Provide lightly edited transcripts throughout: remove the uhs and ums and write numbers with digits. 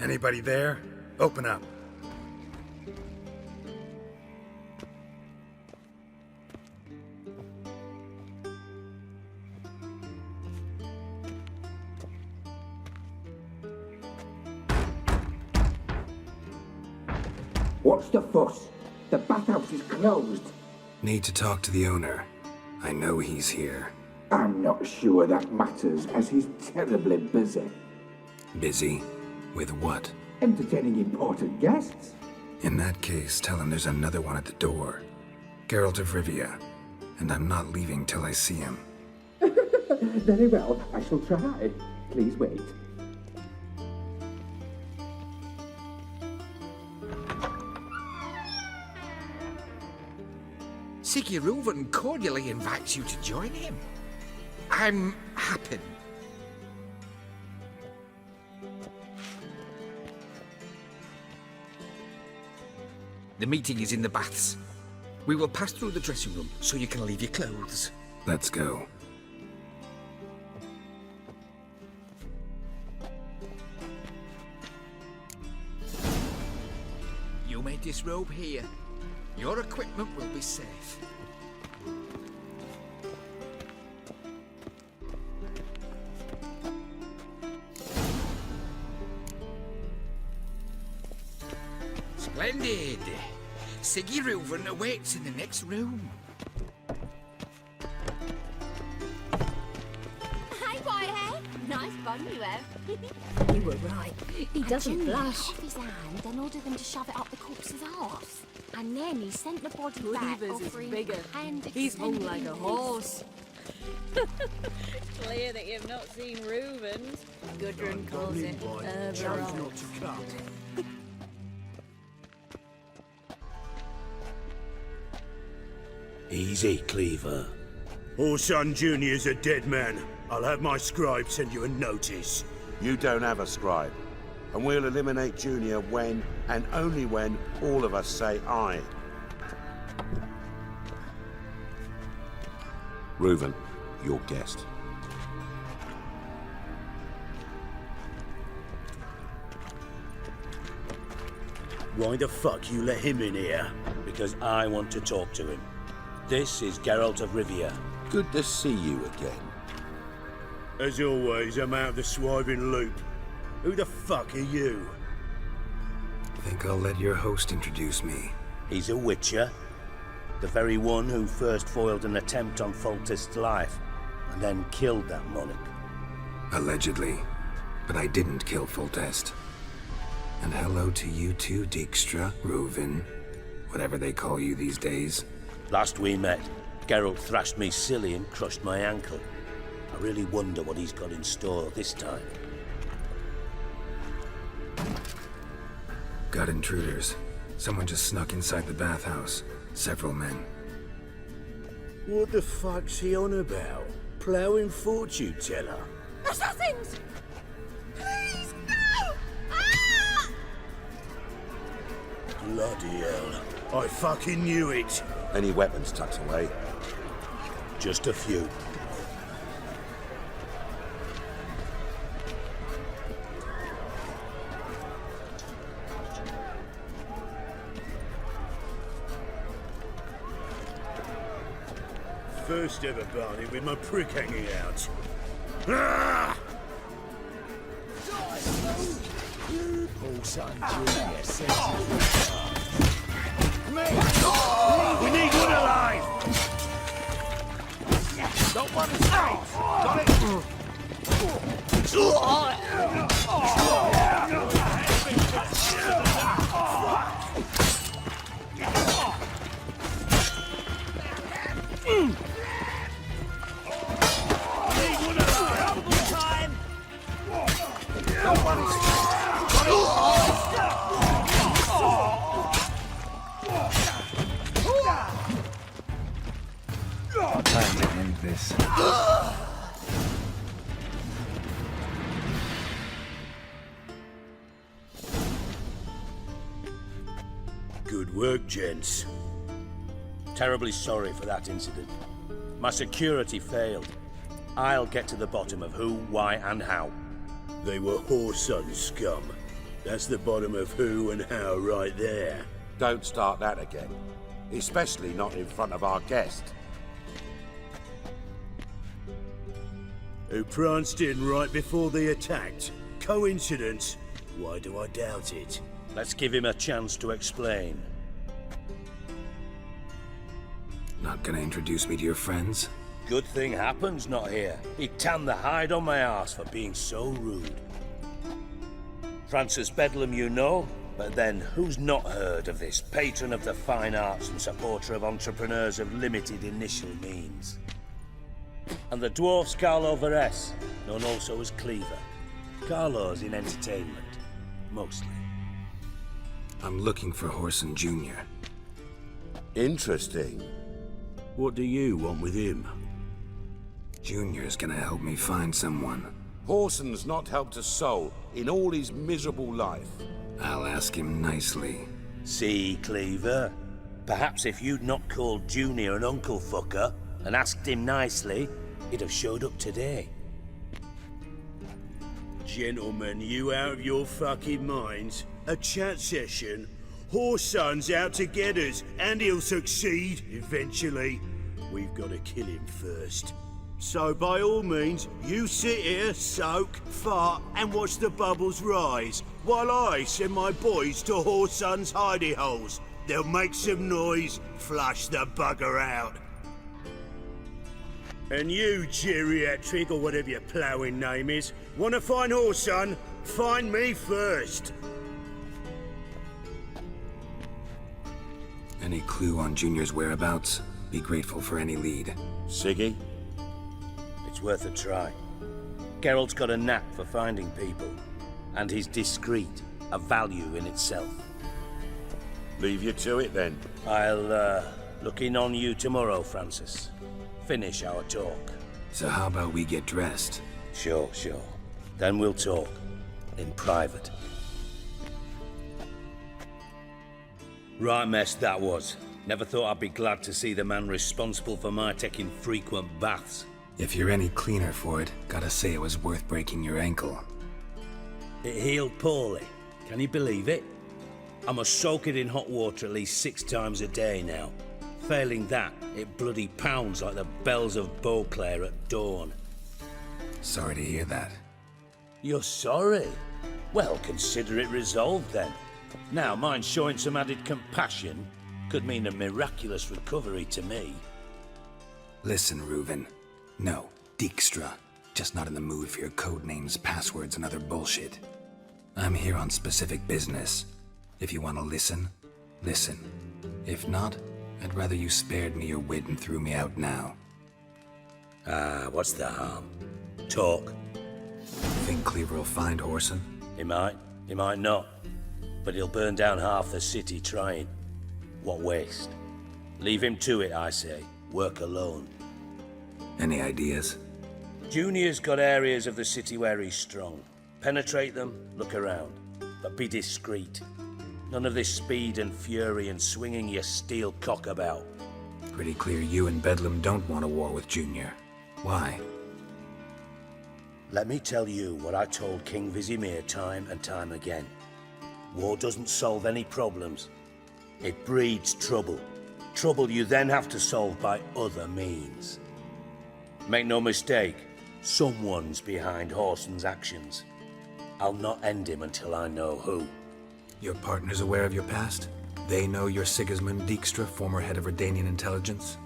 Anybody there? Open up. What's the fuss? The bathhouse is closed. Need to talk to the owner. I know he's here. I'm not sure that matters, as he's terribly busy. Busy? With what? Entertaining important guests. In that case, tell him there's another one at the door. Geralt of Rivia. And I'm not leaving till I see him. Very well, I shall try. Please wait. Siggy Reuven cordially invites you to join him. I'm happy. The meeting is in the baths. We will pass through the dressing room so you can leave your clothes. Let's go. You may disrobe here. Your equipment will be safe. Splendid! Siggy Reuven awaits in the next room. Hey, Whitehead! Nice bun you have. You were right. He doesn't blush. Off his hand and ordered them to shove it up the corpse's arse. And then he sent the body back Cleaver's is offering bigger. hand He's hung extended like a release. horse. Clear that you've not seen Reuven's. Gudrun calls it overall. Easy, Cleaver. Orson Jr.'s a dead man. I'll have my scribe send you a notice. You don't have a scribe. And we'll eliminate Junior when, and only when, all of us say aye. Reuven, your guest. Why the fuck you let him in here? Because I want to talk to him. This is Geralt of Rivia. Good to see you again. As always, I'm out of the swiving loop. Who the fuck are you? Think I'll let your host introduce me. He's a witcher. The very one who first foiled an attempt on Foltest's life, and then killed that monarch. Allegedly. But I didn't kill Foltest. And hello to you too, Dijkstra, Reuven, whatever they call you these days. Last we met, Geralt thrashed me silly and crushed my ankle. I really wonder what he's got in store this time. Got intruders. Someone just snuck inside the bathhouse. Several men. What the fuck's he on about? Ploughing fortune teller? Assassins! Please, no! Ah! Bloody hell. I fucking knew it. Any weapons tucked away? Just a few. First ever Barney with my prick hanging out. Ah! We need one alive! Don't want to stay! Got it! Time to end this. Good work, gents. Terribly sorry for that incident. My security failed. I'll get to the bottom of who, why, and how. They were whoreson scum. That's the bottom of who and how right there. Don't start that again. Especially not in front of our guest. Who pranced in right before they attacked. Coincidence? Why do I doubt it? Let's give him a chance to explain. Not gonna introduce me to your friends? Good thing Happen's not here. He'd tan the hide on my arse for being so rude. Francis Bedlam you know, but then who's not heard of this patron of the fine arts and supporter of entrepreneurs of limited initial means? And the dwarf's Carlo Veres, known also as Cleaver. Carlo's in entertainment, mostly. I'm looking for Horson Jr. Interesting. What do you want with him? Junior's gonna help me find someone. Horson's not helped a soul in all his miserable life. I'll ask him nicely. See, Cleaver? Perhaps if you'd not called Junior an uncle fucker and asked him nicely, he'd have showed up today. Gentlemen, you out of your fucking minds? A chat session? Horson's out to get us, and he'll succeed, eventually. We've got to kill him first. So by all means, you sit here, soak, fart, and watch the bubbles rise, while I send my boys to Horson's hidey holes. They'll make some noise, flush the bugger out. And you, geriatric, or whatever your ploughing name is, want to find Horson? Find me first. Any clue on Junior's whereabouts? Be grateful for any lead. Siggy? It's worth a try. Geralt's got a knack for finding people, and he's discreet, a value in itself. Leave you to it then. I'll look in on you tomorrow, Francis. Finish our talk. So how about we get dressed? Sure. Then we'll talk. In private. Right mess that was. Never thought I'd be glad to see the man responsible for my taking frequent baths. If you're any cleaner for it, gotta say it was worth breaking your ankle. It healed poorly. Can you believe it? I must soak it in hot water at least 6 times a day now. Failing that, it bloody pounds like the bells of Beauclair at dawn. Sorry to hear that. You're sorry? Well, consider it resolved then. Now, mind showing some added compassion could mean a miraculous recovery to me. Listen, Reuven. No, Dijkstra. Just not in the mood for your code names, passwords, and other bullshit. I'm here on specific business. If you want to listen, listen. If not, I'd rather you spared me your wit and threw me out now. What's the harm? Talk. Think Cleaver will find Horson? He might not. But he'll burn down half the city trying. What waste. Leave him to it, I say. Work alone. Any ideas? Junior's got areas of the city where he's strong. Penetrate them, look around. But be discreet. None of this speed and fury and swinging your steel cock about. Pretty clear you and Bedlam don't want a war with Junior. Why? Let me tell you what I told King Vizimir time and time again. War doesn't solve any problems. It breeds trouble. Trouble you then have to solve by other means. Make no mistake, someone's behind Horson's actions. I'll not end him until I know who. Your partner's aware of your past? They know you're Sigismund Dijkstra, former head of Redanian intelligence?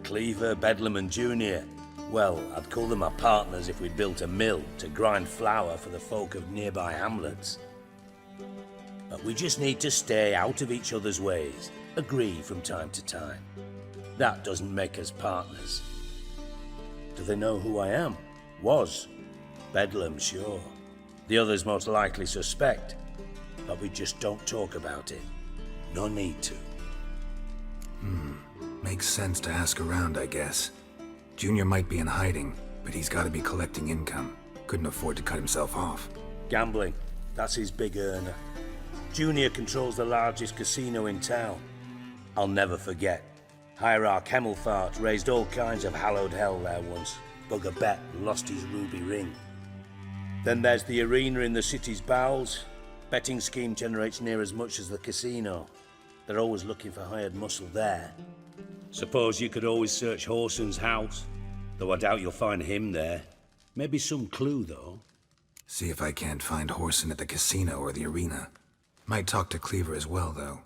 Cleaver, Bedlam and Junior. Well, I'd call them my partners if we'd built a mill to grind flour for the folk of nearby hamlets. But we just need to stay out of each other's ways, agree from time to time. That doesn't make us partners. Do they know who I am? Was. Bedlam, sure. The others most likely suspect, but we just don't talk about it. No need to. Makes sense to ask around, I guess. Junior might be in hiding, but he's gotta be collecting income. Couldn't afford to cut himself off. Gambling, that's his big earner. Junior controls the largest casino in town. I'll never forget. Hierarch Hemmelfart raised all kinds of hallowed hell there once. Bugger bet lost his ruby ring. Then there's the arena in the city's bowels. Betting scheme generates near as much as the casino. They're always looking for hired muscle there. Suppose you could always search Horson's house, though I doubt you'll find him there. Maybe some clue, though. See if I can't find Horson at the casino or the arena. Might talk to Cleaver as well, though.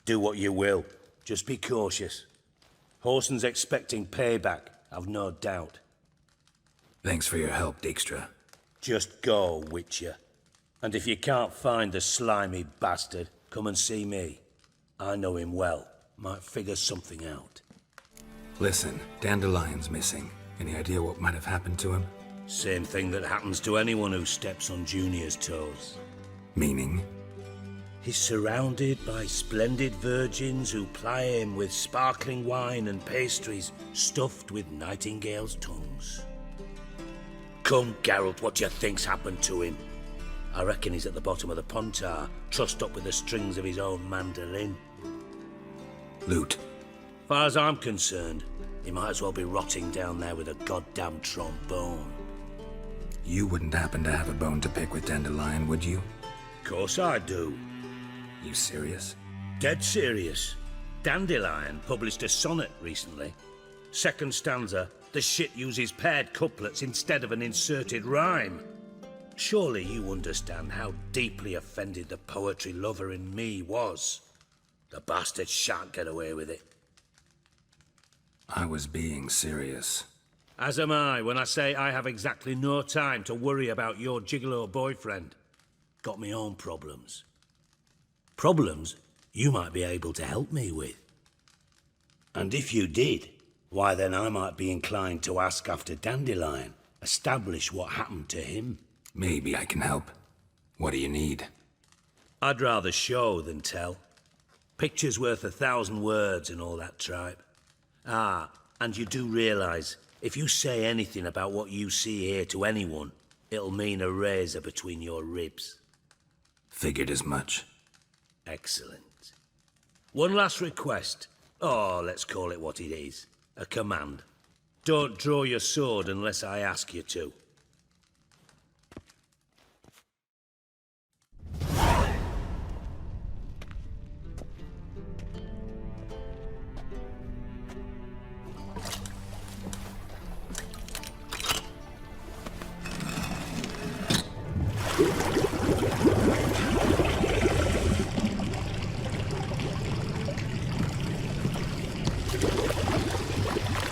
Do what you will. Just be cautious. Horson's expecting payback, I've no doubt. Thanks for your help, Dijkstra. Just go, Witcher. And if you can't find the slimy bastard, come and see me. I know him well. Might figure something out. Listen, Dandelion's missing. Any idea what might have happened to him? Same thing that happens to anyone who steps on Junior's toes. Meaning? He's surrounded by splendid virgins who ply him with sparkling wine and pastries stuffed with nightingales' tongues. Come, Geralt, what do you think's happened to him? I reckon he's at the bottom of the Pontar, trussed up with the strings of his own mandolin. Loot. Far as I'm concerned, he might as well be rotting down there with a goddamn trombone. You wouldn't happen to have a bone to pick with Dandelion, would you? Course I do. You serious? Dead serious. Dandelion published a sonnet recently. Second stanza, the shit uses paired couplets instead of an inserted rhyme. Surely you understand how deeply offended the poetry lover in me was. The bastard shan't get away with it. I was being serious. As am I when I say I have exactly no time to worry about your gigolo boyfriend. Got me own problems. Problems you might be able to help me with. And if you did, why then I might be inclined to ask after Dandelion, establish what happened to him. Maybe I can help. What do you need? I'd rather show than tell. Picture's worth 1,000 words and all that tripe. Ah, and you do realise, if you say anything about what you see here to anyone, it'll mean a razor between your ribs. Figured as much. Excellent. One last request. Oh, let's call it what it is. A command. Don't draw your sword unless I ask you to.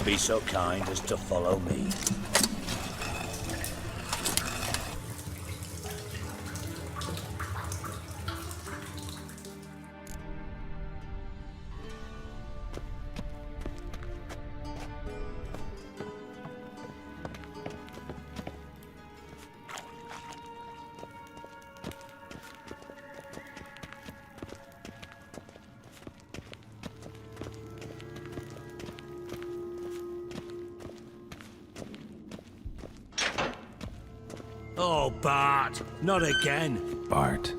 Be so kind as to follow me. Oh, Bart, not again. Bart.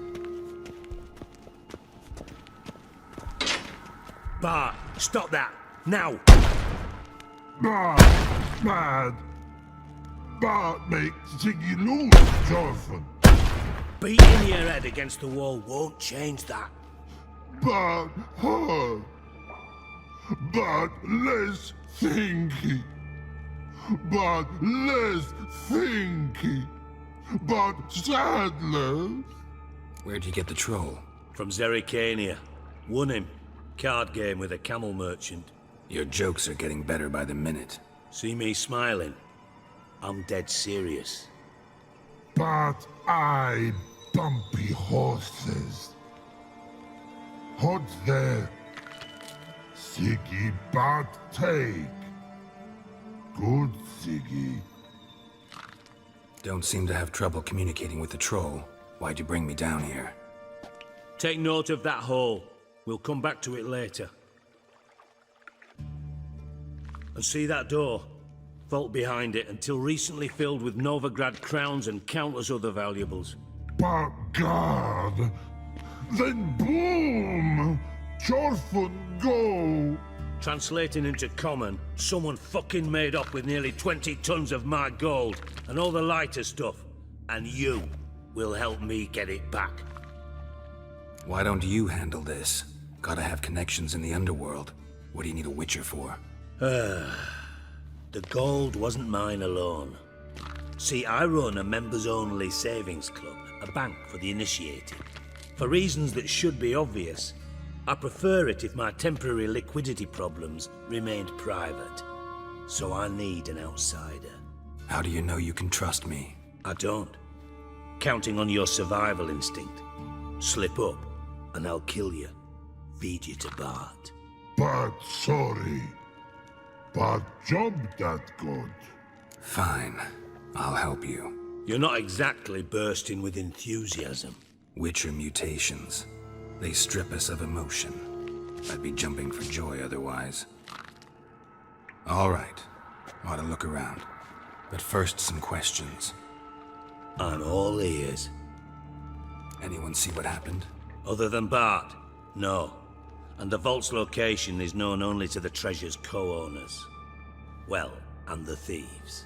Bart, stop that, now. Bart, mad. Bart makes Ziggy lose, Jonathan. Beating your head against the wall won't change that. Bart hurt. Bart less thinky. Bart less thinky. But sadness. Where'd you get the troll? From Zerrikania. Won him. Card game with a camel merchant. Your jokes are getting better by the minute. See me smiling? I'm dead serious. But I bumpy horses. What's there? Siggy but take. Good Siggy. Don't seem to have trouble communicating with the troll. Why'd you bring me down here? Take note of that hole. We'll come back to it later. And see that door? Vault behind it, until recently filled with Novigrad crowns and countless other valuables. But God! Then boom! Chorfun go! Translating into common, someone fucking made off with nearly 20 tons of my gold and all the lighter stuff. And you will help me get it back. Why don't you handle this? Gotta have connections in the underworld. What do you need a witcher for? The gold wasn't mine alone. See, I run a members-only savings club, a bank for the initiated. For reasons that should be obvious, I prefer it if my temporary liquidity problems remained private. So I need an outsider. How do you know you can trust me? I don't. Counting on your survival instinct. Slip up, and I'll kill you. Feed you to Bart. But sorry. But job that good. Fine. I'll help you. You're not exactly bursting with enthusiasm. Witcher mutations. They strip us of emotion. I'd be jumping for joy otherwise. All right. Ought to look around. But first, some questions. I'm all ears. Anyone see what happened? Other than Bart? No. And the vault's location is known only to the treasure's co-owners. Well, and the thieves.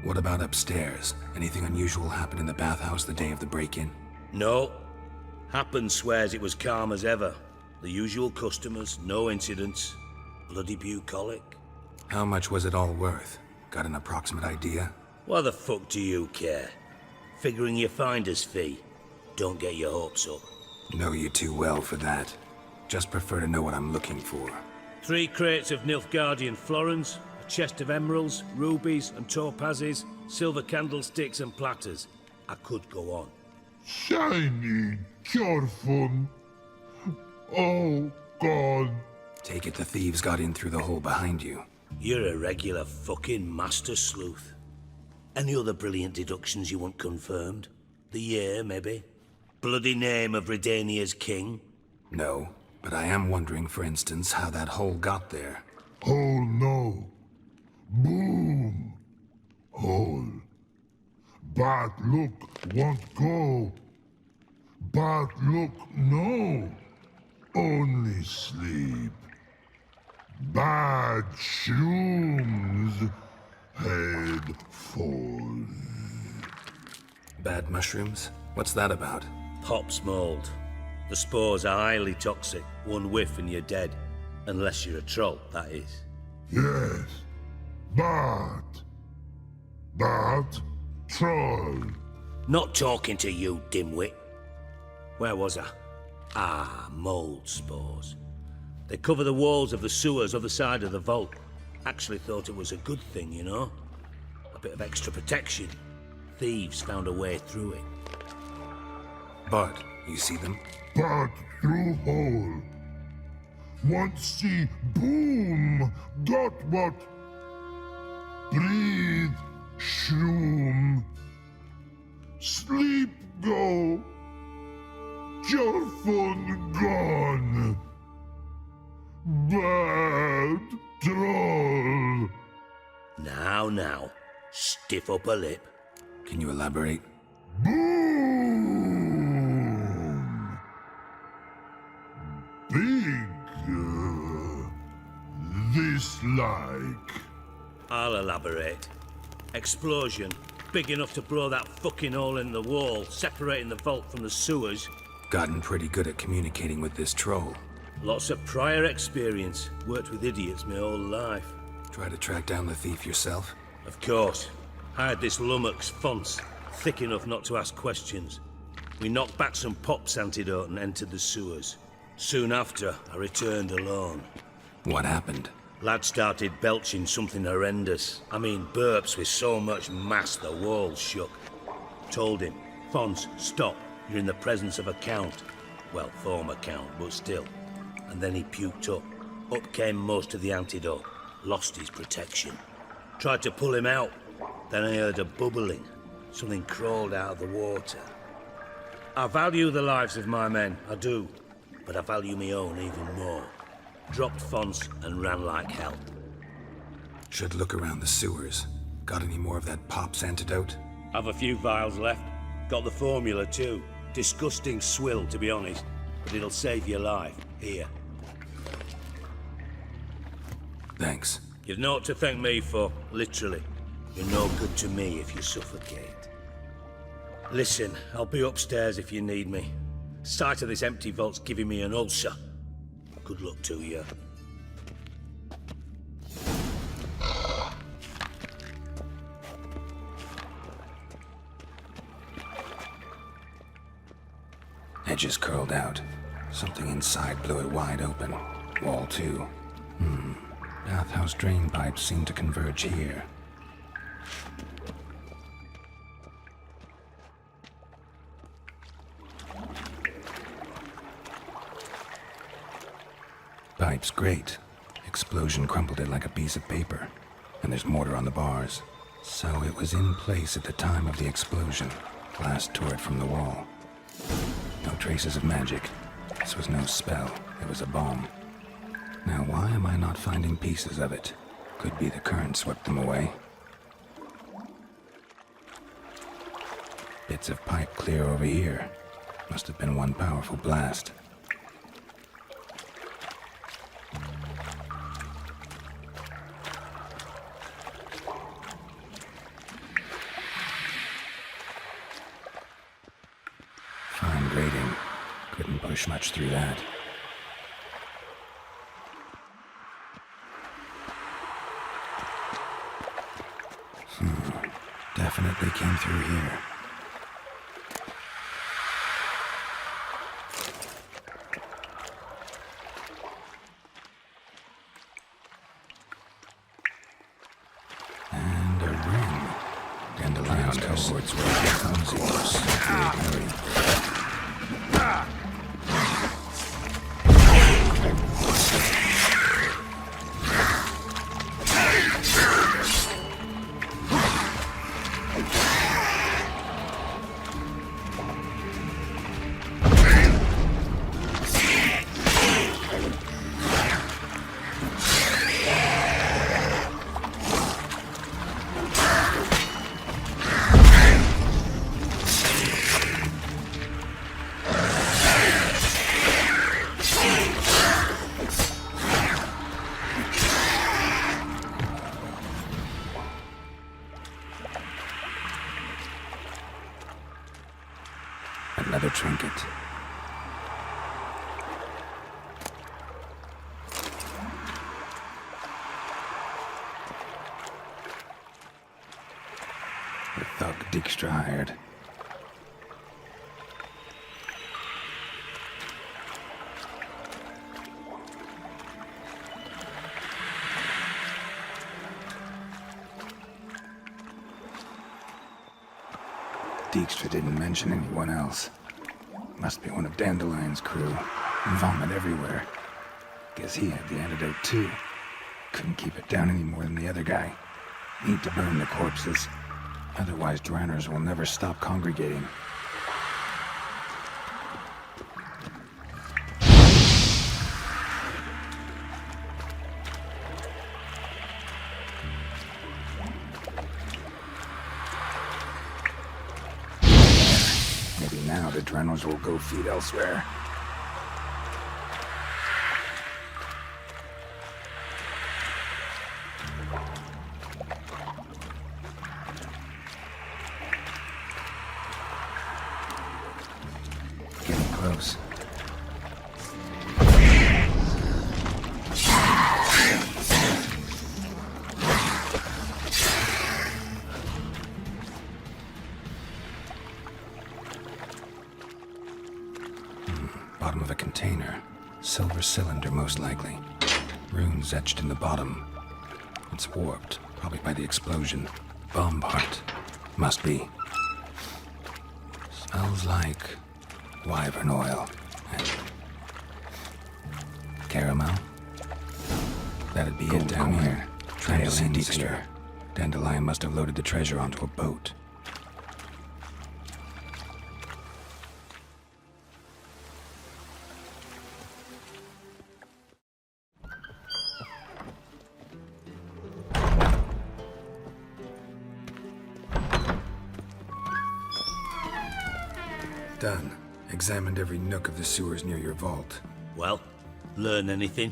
What about upstairs? Anything unusual happen in the bathhouse the day of the break-in? No. Happen swears it was calm as ever. The usual customers, no incidents. Bloody bucolic. How much was it all worth? Got an approximate idea? Why the fuck do you care? Figuring your finder's fee. Don't get your hopes up. Know you too well for that. Just prefer to know what I'm looking for. 3 crates of Nilfgaardian florins, a chest of emeralds, rubies and topazes, silver candlesticks and platters. I could go on. Shiny, careful. Oh, God. Take it the thieves got in through the hole behind you. You're a regular fucking master sleuth. Any other brilliant deductions you want confirmed? The year, maybe? Bloody name of Redania's king? No, but I am wondering, for instance, how that hole got there. Hole no. Boom. Hole. Bad look won't go. Bad look no. Only sleep. Bad shrooms. Head falls. Bad mushrooms? What's that about? Pop's mold. The spores are highly toxic. One whiff and you're dead. Unless you're a troll, that is. Yes. Bad. Bad troll. Not talking to you, dimwit. Where was I? Ah, mold spores. They cover the walls of the sewers other side of the vault. Actually thought it was a good thing, you know? A bit of extra protection. Thieves found a way through it. But, you see them? But through hole. Want see boom. Got what? Breathe. Shroom. Sleep go. Careful gone. Bad troll. Now. Stiff up a lip. Can you elaborate? Boom. Big. This like. I'll elaborate. Explosion. Big enough to blow that fucking hole in the wall, separating the vault from the sewers. Gotten pretty good at communicating with this troll. Lots of prior experience. Worked with idiots my whole life. Try to track down the thief yourself? Of course. I had this lummox Fonce, thick enough not to ask questions. We knocked back some Pop's antidote and entered the sewers. Soon after, I returned alone. What happened? Lad started belching something horrendous. I mean, burps with so much mass the walls shook. Told him, Fonce, stop. You're in the presence of a count. Well, former count, but still. And then he puked up. Up came most of the antidote. Lost his protection. Tried to pull him out. Then I heard a bubbling. Something crawled out of the water. I value the lives of my men, I do. But I value my own even more. Dropped Fonce and ran like hell. Should look around the sewers. Got any more of that Pop's antidote? Have a few vials left. Got the formula too. Disgusting swill, to be honest. But it'll save your life. Here. Thanks. You've naught to thank me for, literally. You're no good to me if you suffocate. Listen, I'll be upstairs if you need me. Sight of this empty vault's giving me an ulcer. Good luck to you. Edges curled out. Something inside blew it wide open. Wall too. Bathhouse drain pipes seem to converge here. Pipe's great. Explosion crumpled it like a piece of paper. And there's mortar on the bars. So it was in place at the time of the explosion. Glass tore it from the wall. No traces of magic. This was no spell. It was a bomb. Now why am I not finding pieces of it? Could be the current swept them away. Bits of pipe clear over here. Must have been one powerful blast. Fine grating. Couldn't push much through that. Definitely came through here. And a ring. Dandelion's cohorts were clumsy. Hurry. Another trinket. The thug Dijkstra hired. Dijkstra didn't mention anyone else. Must be one of Dandelion's crew. Vomit everywhere. Guess he had the antidote too. Couldn't keep it down any more than the other guy. Need to burn the corpses. Otherwise, drowners will never stop congregating. Maybe now the drowners will go feed elsewhere. Getting close. Bottom of a container. Silver cylinder, most likely. Runes etched in the bottom. It's warped, probably by the explosion. Bomb part. Must be. Smells like wyvern oil and caramel. That'd be it down here. Dandelion's here. Dandelion must have loaded the treasure onto a boat. Done. Examined every nook of the sewers near your vault. Well, learn anything?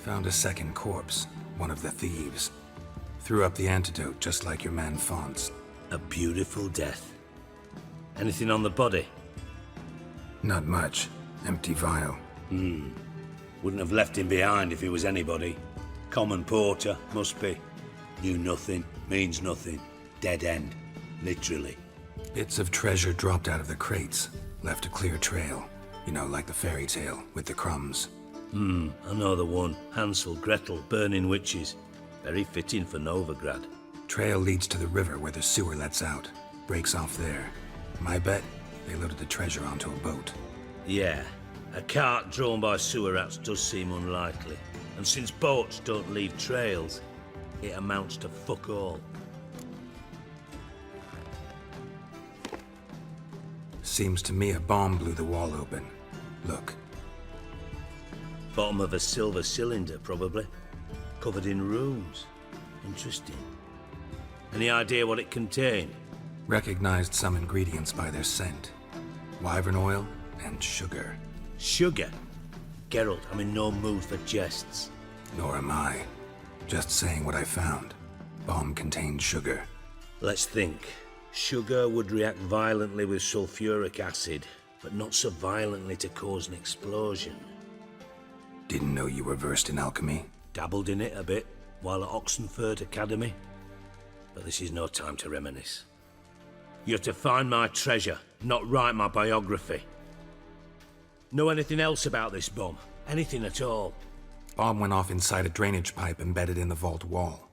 Found a second corpse, one of the thieves. Threw up the antidote just like your man Fonz. A beautiful death. Anything on the body? Not much. Empty vial. Wouldn't have left him behind if he was anybody. Common porter, must be. Knew nothing, means nothing. Dead end. Literally. Bits of treasure dropped out of the crates. Left a clear trail. You know, like the fairy tale, with the crumbs. I know the one. Hansel, Gretel, burning witches. Very fitting for Novigrad. Trail leads to the river where the sewer lets out. Breaks off there. My bet, they loaded the treasure onto a boat. Yeah. A cart drawn by sewer rats does seem unlikely. And since boats don't leave trails, it amounts to fuck all. Seems to me a bomb blew the wall open. Look. Bottom of a silver cylinder, probably. Covered in runes. Interesting. Any idea what it contained? Recognized some ingredients by their scent. Wyvern oil and sugar. Sugar? Geralt, I'm in no mood for jests. Nor am I. Just saying what I found. Bomb contained sugar. Let's think. Sugar would react violently with sulfuric acid, but not so violently to cause an explosion. Didn't know you were versed in alchemy. Dabbled in it a bit while at Oxenford Academy. But this is no time to reminisce. You're to find my treasure, not write my biography. Know anything else about this bomb? Anything at all? Bomb went off inside a drainage pipe embedded in the vault wall.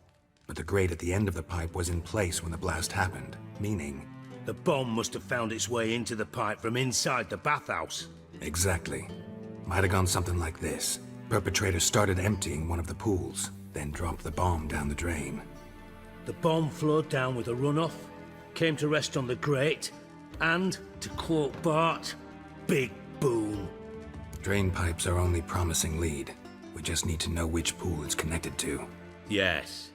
But the grate at the end of the pipe was in place when the blast happened, meaning... The bomb must have found its way into the pipe from inside the bathhouse. Exactly. Might have gone something like this. Perpetrator started emptying one of the pools, then dropped the bomb down the drain. The bomb flowed down with a runoff, came to rest on the grate, and, to quote Bart, big boom. Drain pipes are only promising lead. We just need to know which pool it's connected to. Yes.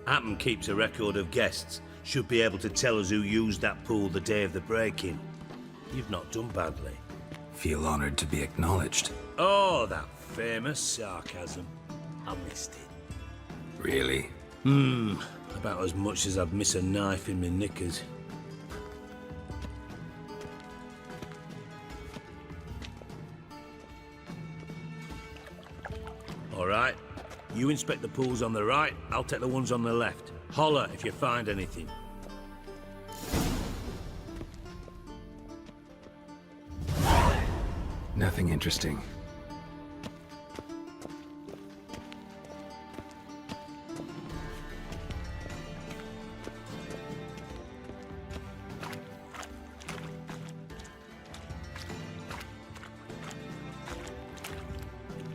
Appen keeps a record of guests. Should be able to tell us who used that pool the day of the break-in. You've not done badly. Feel honored to be acknowledged. Oh, that famous sarcasm. I missed it. Really? About as much as I'd miss a knife in my knickers. All right. You inspect the pools on the right, I'll take the ones on the left. Holler if you find anything. Nothing interesting.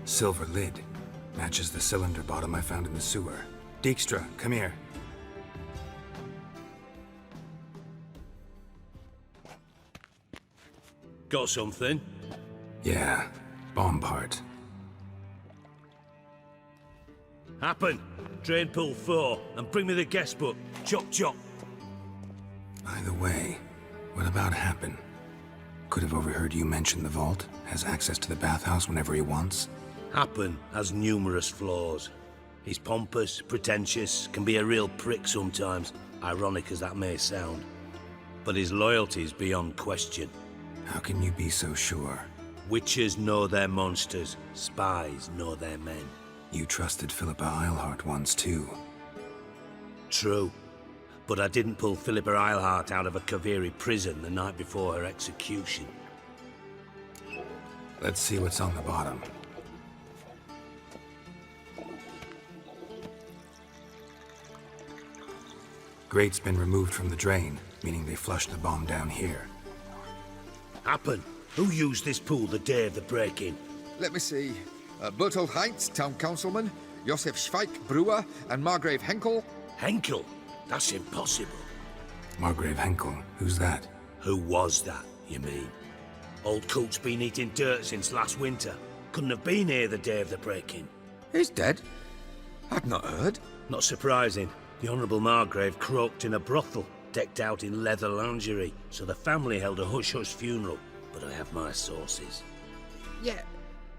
Silver lid. Matches the cylinder bottom I found in the sewer. Dijkstra, come here. Got something? Yeah, bomb part. Happen. Drain pool 4, and bring me the guest book. Chop chop. By the way, what about Happen? Could have overheard you mention the vault. Has access to the bathhouse whenever he wants. Happen has numerous flaws. He's pompous, pretentious, can be a real prick sometimes, ironic as that may sound. But his loyalty's beyond question. How can you be so sure? Witches know their monsters, spies know their men. You trusted Philippa Eilhart once too. True. But I didn't pull Philippa Eilhart out of a Kaviri prison the night before her execution. Let's see what's on the bottom. Grate's been removed from the drain, meaning they flushed the bomb down here. Happen. Who used this pool the day of the break-in? Let me see. Bertold Heinz, town councilman, Josef Schweik, brewer, and Margrave Henkel. Henkel? That's impossible. Margrave Henkel? Who's that? Who was that, you mean? Old coot's been eating dirt since last winter. Couldn't have been here the day of the break-in. He's dead? I've not heard. Not surprising. The Honourable Margrave croaked in a brothel, decked out in leather lingerie, so the family held a hush-hush funeral. But I have my sources. Yeah,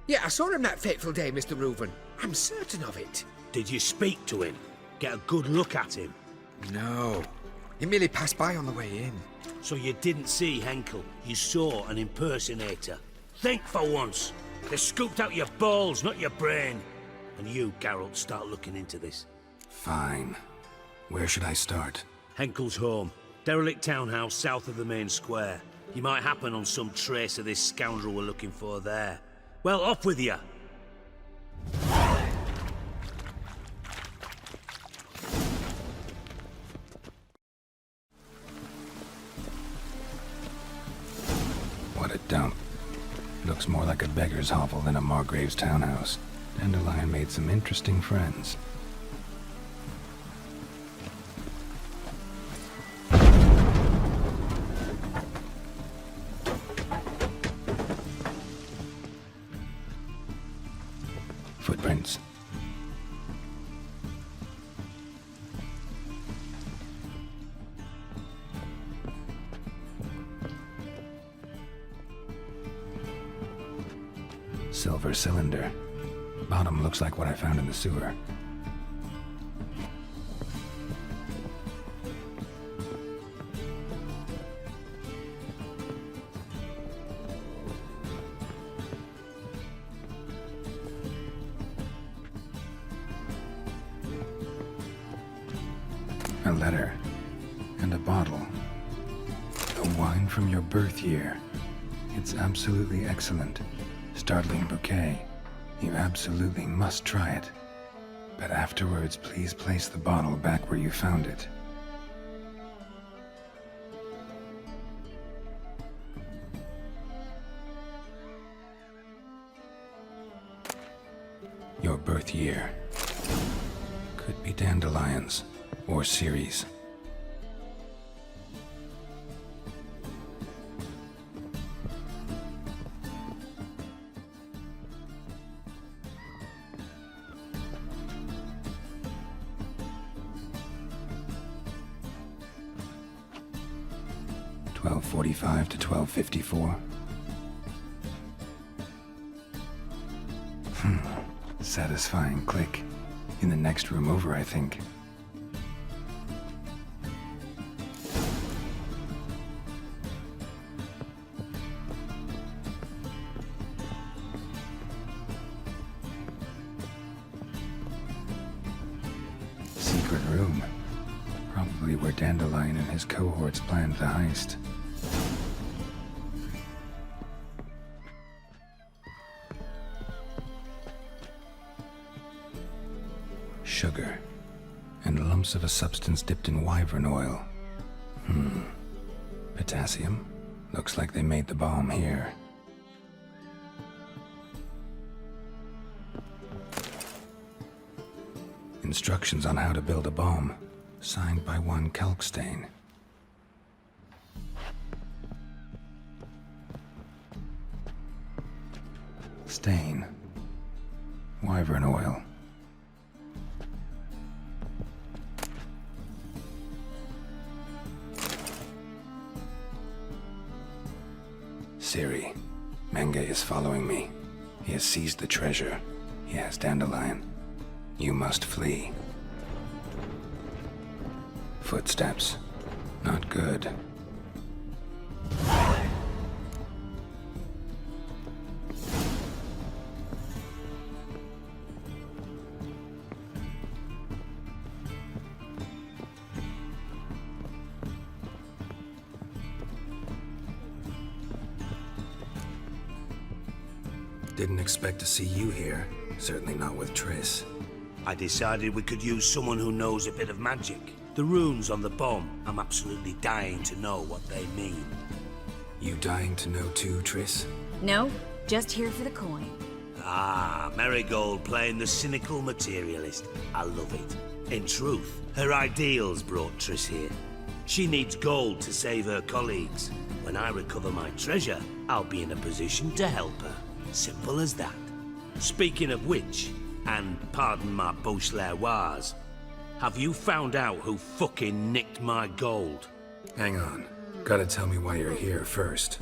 Yeah, I saw him that fateful day, Mr. Reuven. I'm certain of it. Did you speak to him? Get a good look at him? No. He merely passed by on the way in. So you didn't see Henkel. You saw an impersonator. Think for once. They scooped out your balls, not your brain. And you, Geralt, start looking into this. Fine. Where should I start? Henkel's home. Derelict townhouse south of the main square. You might happen on some trace of this scoundrel we're looking for there. Well, off with you. What a dump. Looks more like a beggar's hovel than a Margrave's townhouse. Dandelion made some interesting friends. Footprints. Silver cylinder. Bottom looks like what I found in the sewer. A letter. And a bottle. A wine from your birth year. It's absolutely excellent. Startling bouquet. You absolutely must try it. But afterwards, please place the bottle back where you found it. Your birth year. Could be dandelions. Or Ceres. $12:45 to $12:54. Satisfying click. In the next room over, I think. Secret room. Probably where Dandelion and his cohorts planned the heist. Sugar. And lumps of a substance dipped in wyvern oil. Potassium. Looks like they made the bomb here. Instructions on how to build a bomb. Signed by one Kalkstain. Stain. Wyvern oil. Ciri. Menge is following me. He has seized the treasure. He has Dandelion. You must flee. Footsteps. Not good. Didn't expect to see you here. Certainly not with Triss. I decided we could use someone who knows a bit of magic. The runes on the bomb, I'm absolutely dying to know what they mean. You dying to know too, Triss? No, just here for the coin. Ah, Marigold playing the cynical materialist. I love it. In truth, her ideals brought Triss here. She needs gold to save her colleagues. When I recover my treasure, I'll be in a position to help her. Simple as that. Speaking of which, and pardon my Beauclervois, have you found out who fucking nicked my gold? Hang on. Gotta tell me why you're here first.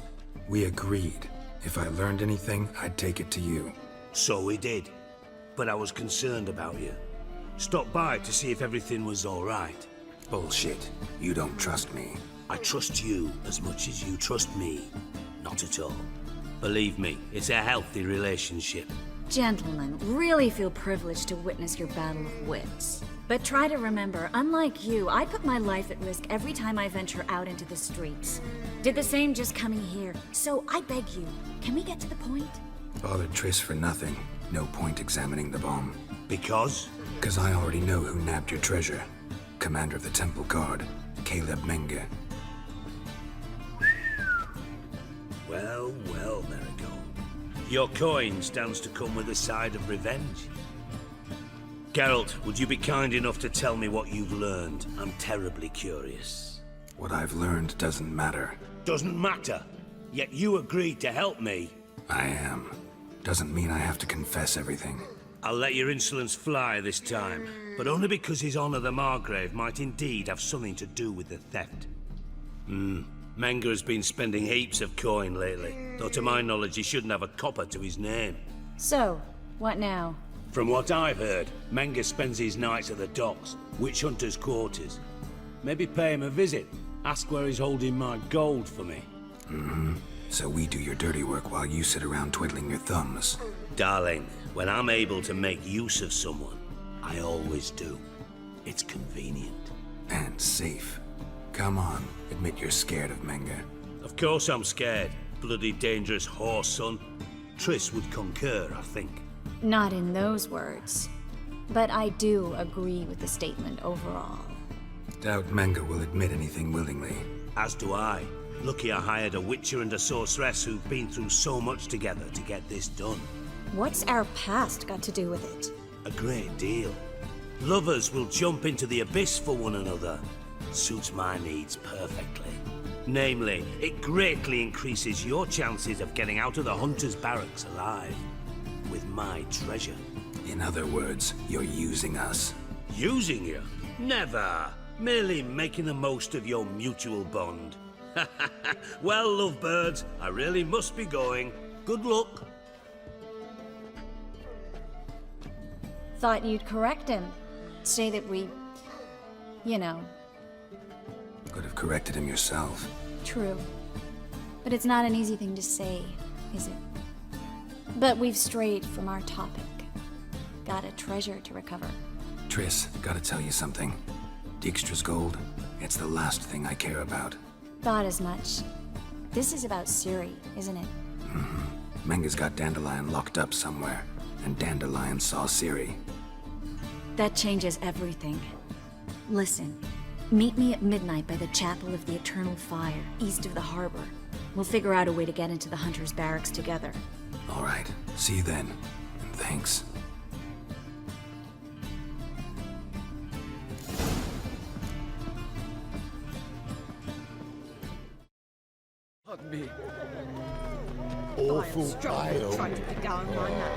We agreed. If I learned anything, I'd take it to you. So we did. But I was concerned about you. Stopped by to see if everything was all right. Bullshit. You don't trust me. I trust you as much as you trust me. Not at all. Believe me, it's a healthy relationship. Gentlemen, really feel privileged to witness your battle of wits. But try to remember, unlike you, I put my life at risk every time I venture out into the streets. Did the same just coming here. So I beg you, can we get to the point? Bothered Triss for nothing. No point examining the bomb. Because? Because I already know who nabbed your treasure. Commander of the Temple Guard, Caleb Menge. Well, well, Marigold. Your coin stands to come with a side of revenge. Geralt, would you be kind enough to tell me what you've learned? I'm terribly curious. What I've learned doesn't matter. Doesn't matter? Yet you agreed to help me. I am. Doesn't mean I have to confess everything. I'll let your insolence fly this time, but only because His Honor the Margrave might indeed have something to do with the theft. Menge has been spending heaps of coin lately, though to my knowledge he shouldn't have a copper to his name. So, what now? From what I've heard, Menge spends his nights at the docks, witch hunters' quarters. Maybe pay him a visit, ask where he's holding my gold for me. So we do your dirty work while you sit around twiddling your thumbs. Darling, when I'm able to make use of someone, I always do. It's convenient. And safe. Come on, admit you're scared of Menge. Of course I'm scared. Bloody dangerous horse, son. Triss would concur, I think. Not in those words. But I do agree with the statement overall. Doubt Menge will admit anything willingly. As do I. Lucky I hired a witcher and a sorceress who've been through so much together to get this done. What's our past got to do with it? A great deal. Lovers will jump into the abyss for one another. Suits my needs perfectly. Namely, it greatly increases your chances of getting out of the hunter's barracks alive. With my treasure. In other words, you're using us. Using you? Never. Merely making the most of your mutual bond. Well, lovebirds, I really must be going. Good luck. Thought you'd correct him. Say that we... you know. Could have corrected him yourself. True. But it's not an easy thing to say, is it? But we've strayed from our topic. Got a treasure to recover. Triss, gotta tell you something. Dijkstra's gold, it's the last thing I care about. Thought as much. This is about Ciri, isn't it? Menge's got Dandelion locked up somewhere, and Dandelion saw Ciri. That changes everything. Listen, meet me at midnight by the Chapel of the Eternal Fire, east of the harbor. We'll figure out a way to get into the Hunter's barracks together. All right, see you then, and thanks. Hug me. Awful Struggle trying to get down my neck.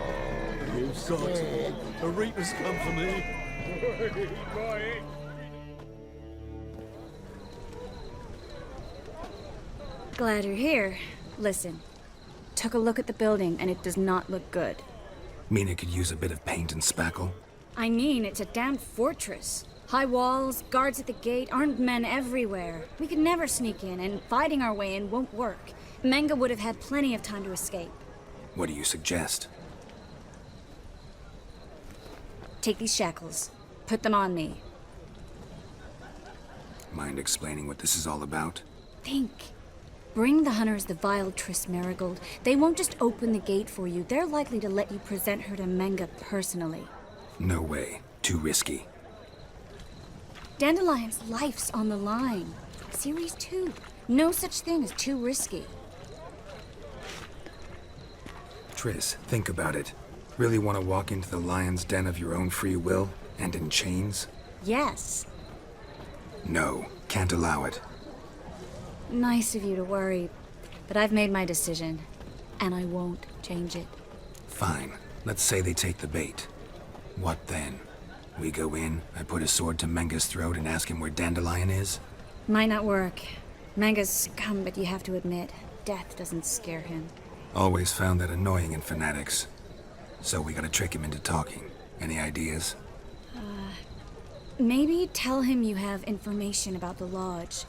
You got the Reapers come for me. Glad you're here. Listen, took a look at the building and it does not look good. Mean it could use a bit of paint and spackle? I mean, it's a damn fortress. High walls, guards at the gate, armed men everywhere. We could never sneak in, and fighting our way in won't work. Menge would have had plenty of time to escape. What do you suggest? Take these shackles. Put them on me. Mind explaining what this is all about? Think. Bring the hunters the vile Triss Marigold. They won't just open the gate for you. They're likely to let you present her to Menge personally. No way. Too risky. Dandelion's life's on the line. Ciri's too. No such thing as too risky. Triss, think about it. Really want to walk into the lion's den of your own free will, and in chains? Yes. No, can't allow it. Nice of you to worry, but I've made my decision, and I won't change it. Fine. Let's say they take the bait. What then? We go in, I put a sword to Menge's throat and ask him where Dandelion is? Might not work. Menge's scum, but you have to admit, death doesn't scare him. Always found that annoying in fanatics. So we gotta trick him into talking. Any ideas? Maybe tell him you have information about the lodge.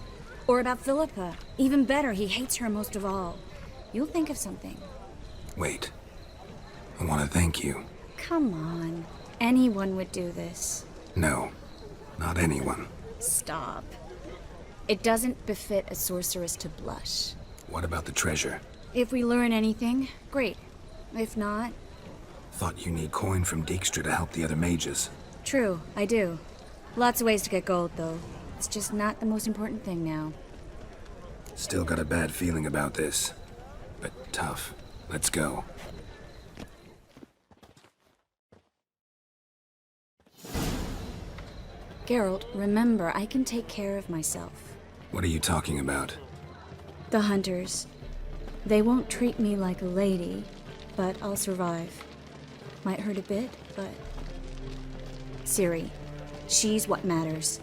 Or about Philippa. Even better, he hates her most of all. You'll think of something. Wait. I want to thank you. Come on. Anyone would do this. No, not anyone. Stop. It doesn't befit a sorceress to blush. What about the treasure? If we learn anything, great. If not... Thought you need coin from Dijkstra to help the other mages. True, I do. Lots of ways to get gold, though. It's just not the most important thing now. Still got a bad feeling about this. But tough. Let's go. Geralt, remember, I can take care of myself. What are you talking about? The hunters. They won't treat me like a lady, but I'll survive. Might hurt a bit, but... Ciri, she's what matters.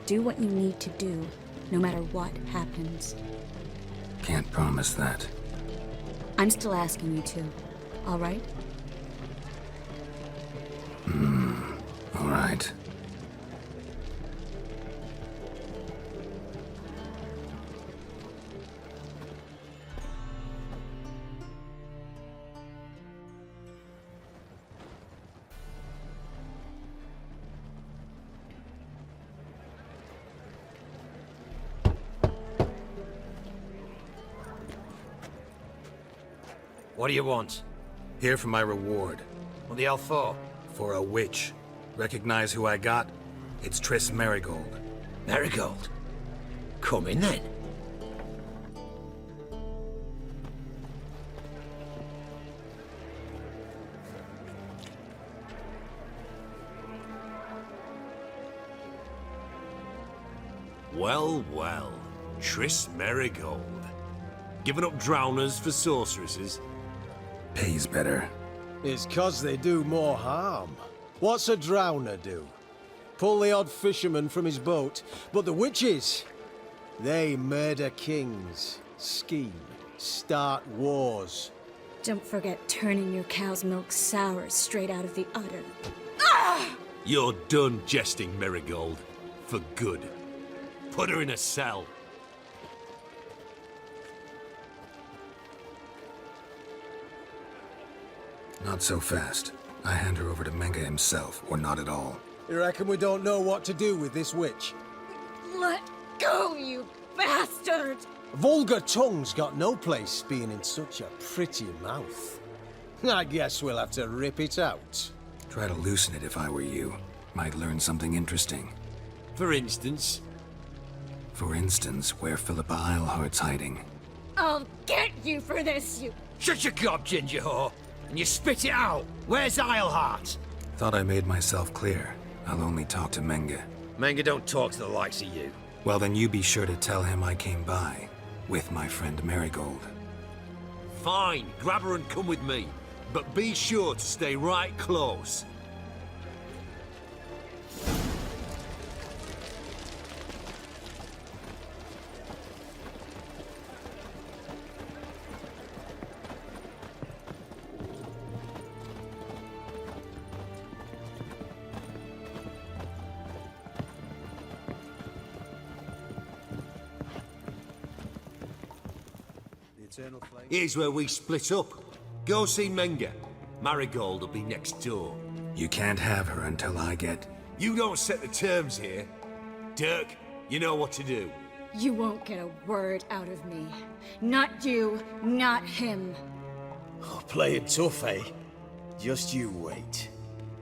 Do what you need to do, no matter what happens. Can't promise that. I'm still asking you to, all right? All right. What do you want? Here for my reward. What the hell for? For a witch. Recognize who I got? It's Triss Merigold. Merigold? Come in then. Well, well. Triss Merigold. Giving up drowners for sorceresses? Pays better. It's 'cause they do more harm. What's a drowner do? Pull the odd fisherman from his boat. But the witches, they murder kings, scheme, start wars. Don't forget turning your cow's milk sour straight out of the udder. You're done jesting, Merigold. For good. Put her in a cell. Not so fast. I hand her over to Menge himself, or not at all. You reckon we don't know what to do with this witch? Let go, you bastard! Vulgar tongue's got no place being in such a pretty mouth. I guess we'll have to rip it out. Try to loosen it if I were you. Might learn something interesting. For instance? For instance, where Philippa Eilhart's hiding. I'll get you for this, you... Shut your gob, ginger whore! And you spit it out! Where's Eilhart? Thought I made myself clear. I'll only talk to Menge. Menge don't talk to the likes of you. Well, then you be sure to tell him I came by. With my friend Merigold. Fine, grab her and come with me. But be sure to stay right close. Here's where we split up. Go see Menge. Marigold will be next door. You can't have her until I get... You don't set the terms here. Dirk, you know what to do. You won't get a word out of me. Not you, not him. Oh, playing tough, eh? Just you wait.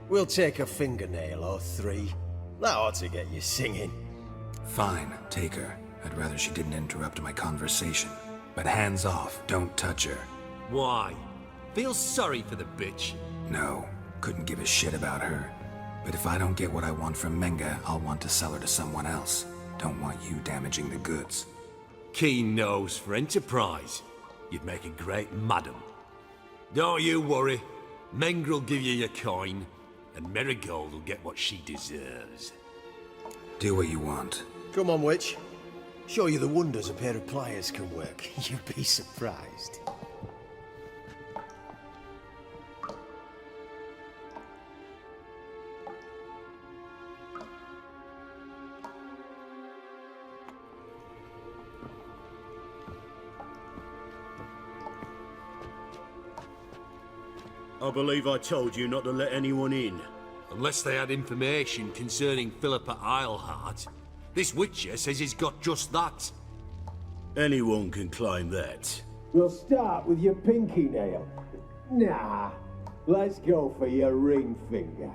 We'll take a fingernail or three. That ought to get you singing. Fine, take her. I'd rather she didn't interrupt my conversation. But hands off, don't touch her. Why? Feel sorry for the bitch? No, couldn't give a shit about her. But if I don't get what I want from Menge, I'll want to sell her to someone else. Don't want you damaging the goods. Keen nose for enterprise. You'd make a great madam. Don't you worry. Menge will give you your coin, and Merigold will get what she deserves. Do what you want. Come on, witch. Show you the wonders a pair of pliers can work. You'd be surprised. I believe I told you not to let anyone in. Unless they had information concerning Philippa Eilhart. This Witcher says he's got just that. Anyone can claim that. We'll start with your pinky nail. Nah, let's go for your ring finger.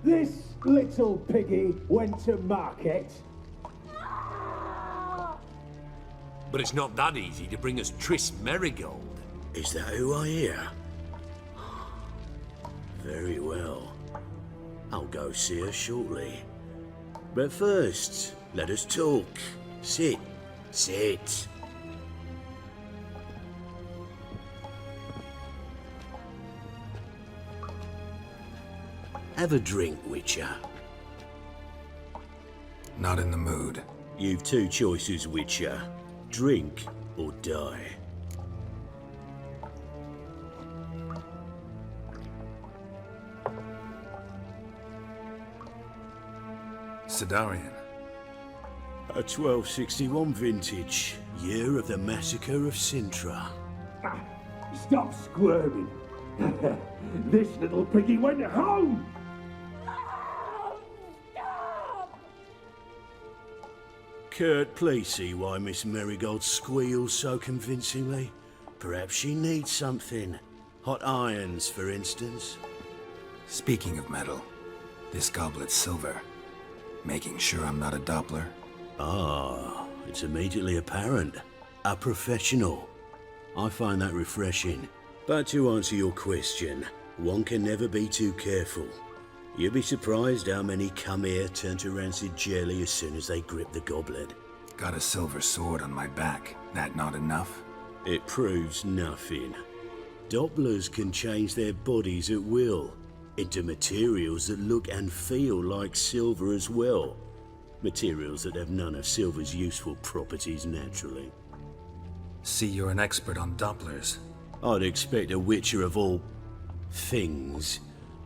This little piggy went to market. But it's not that easy to bring us Triss Merigold. Is that who I hear? Very well. I'll go see her shortly. But first, let us talk. Sit. Sit. Have a drink, Witcher. Not in the mood. You've two choices, Witcher. Drink or die. Sidarian. A 1261 vintage, year of the massacre of Sintra. Stop squirming. This little piggy went home. Kurt, please see why Miss Merigold squeals so convincingly. Perhaps she needs something. Hot irons, for instance. Speaking of metal, this goblet's silver. Making sure I'm not a Doppler. Ah, it's immediately apparent. A professional. I find that refreshing. But to answer your question, one can never be too careful. You'd be surprised how many come here turn to rancid jelly as soon as they grip the goblet. Got a silver sword on my back. That not enough? It proves nothing. Dopplers can change their bodies at will, into materials that look and feel like silver as well. Materials that have none of silver's useful properties naturally. See, you're an expert on Dopplers. I'd expect a Witcher of all things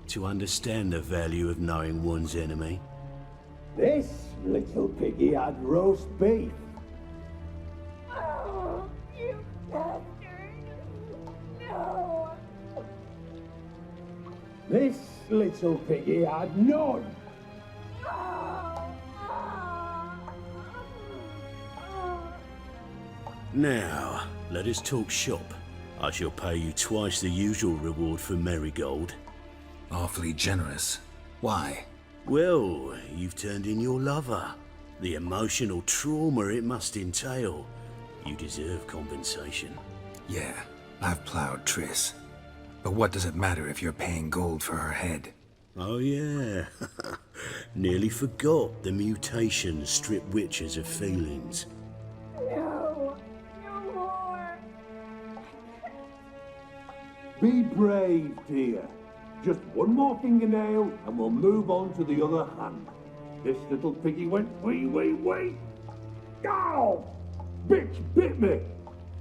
to understand the value of knowing one's enemy. This little piggy had roast beef. Oh, you bastard. No. This little piggy had none. Now, let us talk shop. I shall pay you twice the usual reward for Merigold. Awfully generous. Why? Well, you've turned in your lover. The emotional trauma it must entail. You deserve compensation. Yeah, I've plowed Triss. But what does it matter if you're paying gold for her head? Oh yeah. Nearly forgot the mutations strip witches of feelings. No. No more. Be brave, dear. Just one more fingernail and we'll move on to the other hand. This little piggy went wee. Ow! Bitch bit me!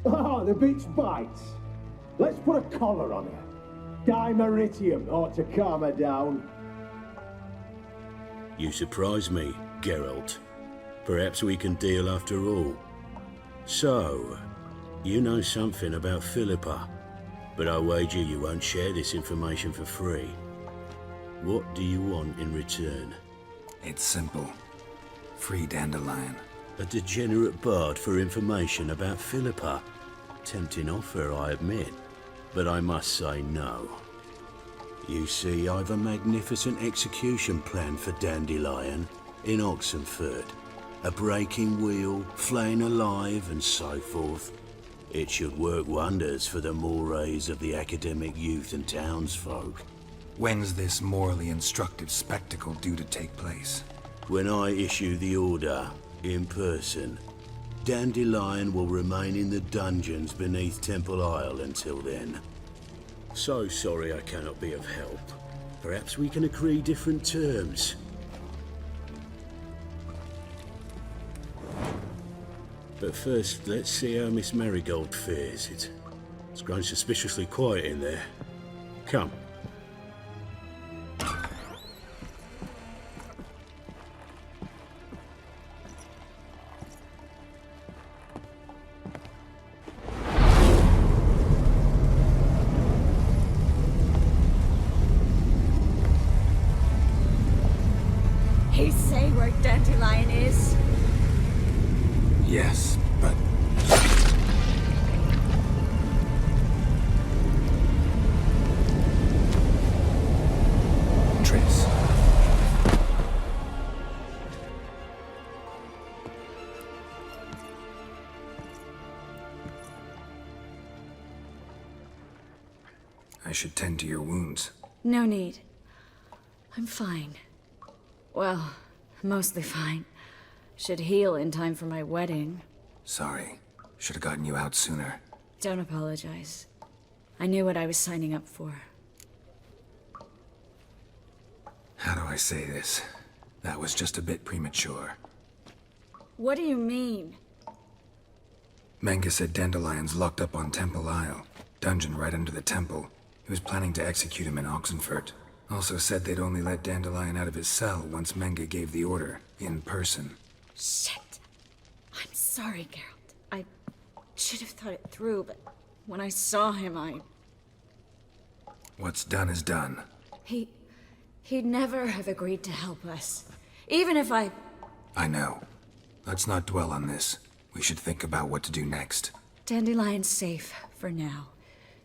Oh, the bitch bites. Let's put a collar on her. Dimeritium ought to calm her down. You surprise me, Geralt. Perhaps we can deal after all. So, you know something about Philippa, but I wager you won't share this information for free. What do you want in return? It's simple. Free Dandelion. A degenerate bard for information about Philippa. Tempting offer, I admit, but I must say no. You see, I've a magnificent execution plan for Dandelion in Oxenford. A breaking wheel, flaying alive, and so forth. It should work wonders for the mores of the academic youth and townsfolk. When's this morally instructive spectacle due to take place? When I issue the order, in person, Dandelion will remain in the dungeons beneath Temple Isle until then. So sorry I cannot be of help. Perhaps we can agree different terms. But first, let's see how Miss Merigold fares. It's grown suspiciously quiet in there. Come. he say where Dandelion is? Yes, but... Triss. I should tend to your wounds. No need. I'm fine. Well, mostly fine. Should heal in time for my wedding. Sorry. Should have gotten you out sooner. Don't apologize. I knew what I was signing up for. How do I say this? That was just a bit premature. What do you mean? Menge said Dandelion's locked up on Temple Isle. Dungeon right under the temple. He was planning to execute him in Oxenfurt. Also said they'd only let Dandelion out of his cell once Menge gave the order, in person. Shit. I'm sorry, Geralt. I should have thought it through, but when I saw him, What's done is done. He'd never have agreed to help us. Even if I know. Let's not dwell on this. We should think about what to do next. Dandelion's safe, for now.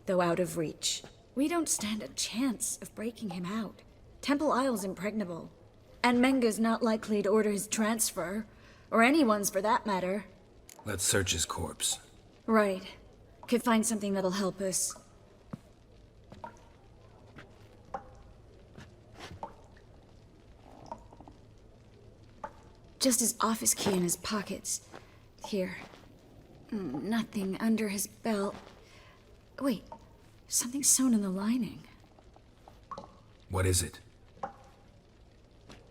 Though out of reach. We don't stand a chance of breaking him out. Temple Isle's impregnable. And Menge's not likely to order his transfer. Or anyone's for that matter. Let's search his corpse. Right. Could find something that'll help us. Just his office key in his pockets. Here. Nothing under his belt. Wait. Something sewn in the lining. What is it?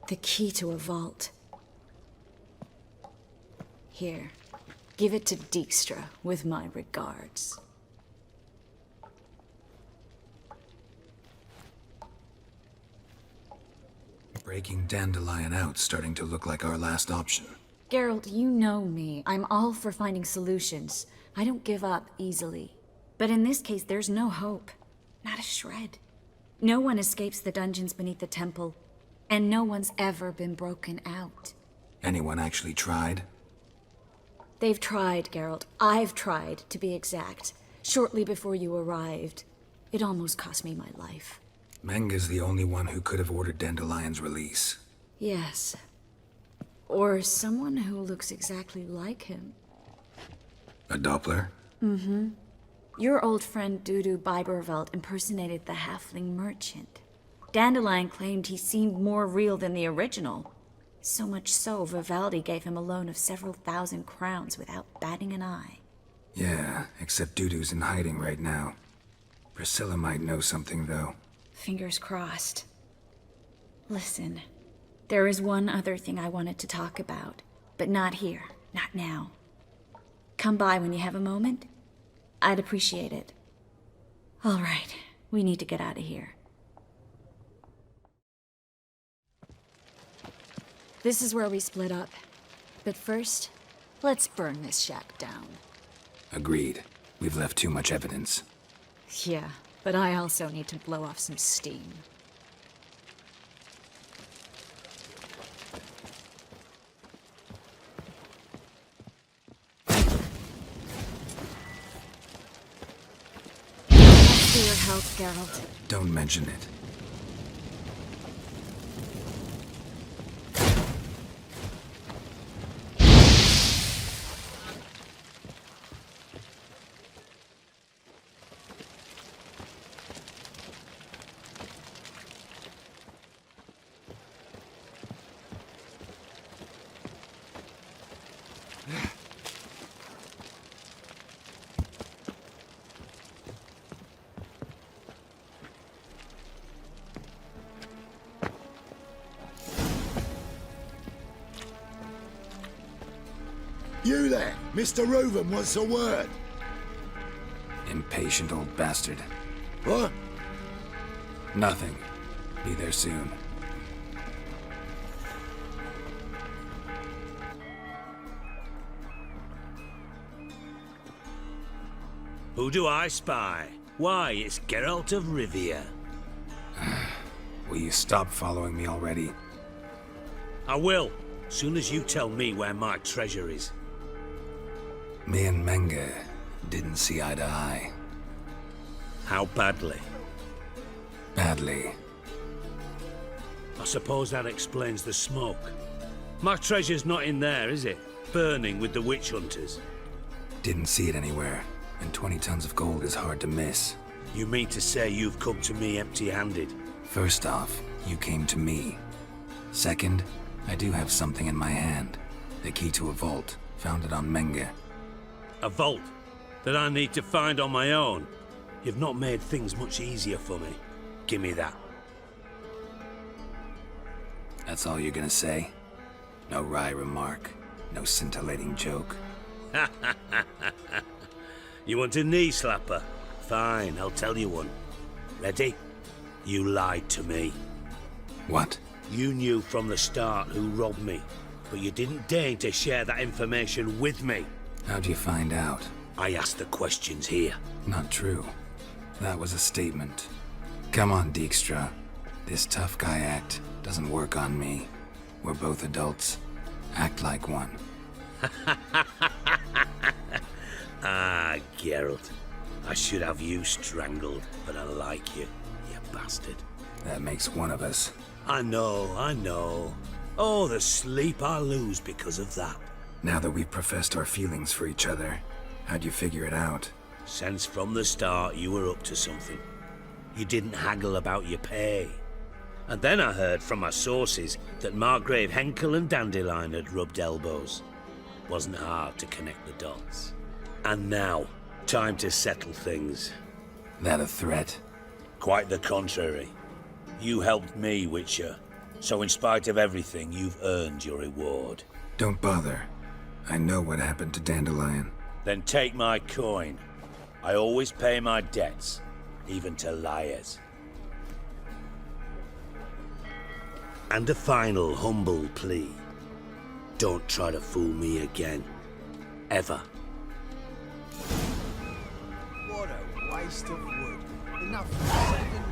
The key to a vault. Here. Give it to Dijkstra with my regards. Breaking Dandelion out's starting to look like our last option. Geralt, you know me. I'm all for finding solutions. I don't give up easily. But in this case, there's no hope. Not a shred. No one escapes the dungeons beneath the temple. And no one's ever been broken out. Anyone actually tried? They've tried, Geralt. I've tried, to be exact. Shortly before you arrived. It almost cost me my life. Menge's the only one who could have ordered Dandelion's release. Yes. Or someone who looks exactly like him. A Doppler? Mm-hmm. Your old friend Dudu Biberveld impersonated the halfling merchant. Dandelion claimed he seemed more real than the original. So much so, Vivaldi gave him a loan of several thousand crowns without batting an eye. Yeah, except Dudu's in hiding right now. Priscilla might know something, though. Fingers crossed. Listen, there is one other thing I wanted to talk about, but not here, not now. Come by when you have a moment. I'd appreciate it. All right, we need to get out of here. This is where we split up. But first, let's burn this shack down. Agreed. We've left too much evidence. Yeah, but I also need to blow off some steam. Thanks for your help, Geralt. Don't mention it. You there, Mr. Reuven wants a word. Impatient old bastard. What? Nothing. Be there soon. Who do I spy? Why, it's Geralt of Rivia. Will you stop following me already? I will, soon as you tell me where my treasure is. Me and Menge didn't see eye to eye. How badly? Badly. I suppose that explains the smoke. My treasure's not in there, is it? Burning with the witch hunters. Didn't see it anywhere, and 20 tons of gold is hard to miss. You mean to say you've come to me empty-handed? First off, you came to me. Second, I do have something in my hand. The key to a vault, found it on Menge. A vault that I need to find on my own? You've not made things much easier for me. Give me that. That's all you're gonna say? No wry remark? No scintillating joke? You want a knee slapper? Fine, I'll tell you one. Ready? You lied to me. What? You knew from the start who robbed me, but you didn't deign to share that information with me. How'd you find out? I asked the questions here. Not true. That was a statement. Come on, Dijkstra. This tough guy act doesn't work on me. We're both adults. Act like one. Ah, Geralt. I should have you strangled, but I like you, you bastard. That makes one of us. I know. Oh, the sleep I lose because of that. Now that we've professed our feelings for each other, how'd you figure it out? Since from the start you were up to something. You didn't haggle about your pay. And then I heard from my sources that Margrave Henkel and Dandelion had rubbed elbows. Wasn't hard to connect the dots. And now, time to settle things. That a threat? Quite the contrary. You helped me, Witcher. So in spite of everything, you've earned your reward. Don't bother. I know what happened to Dandelion. Then take my coin. I always pay my debts, even to liars. And a final humble plea. Don't try to fool me again. Ever. What a waste of wood. Enough for 7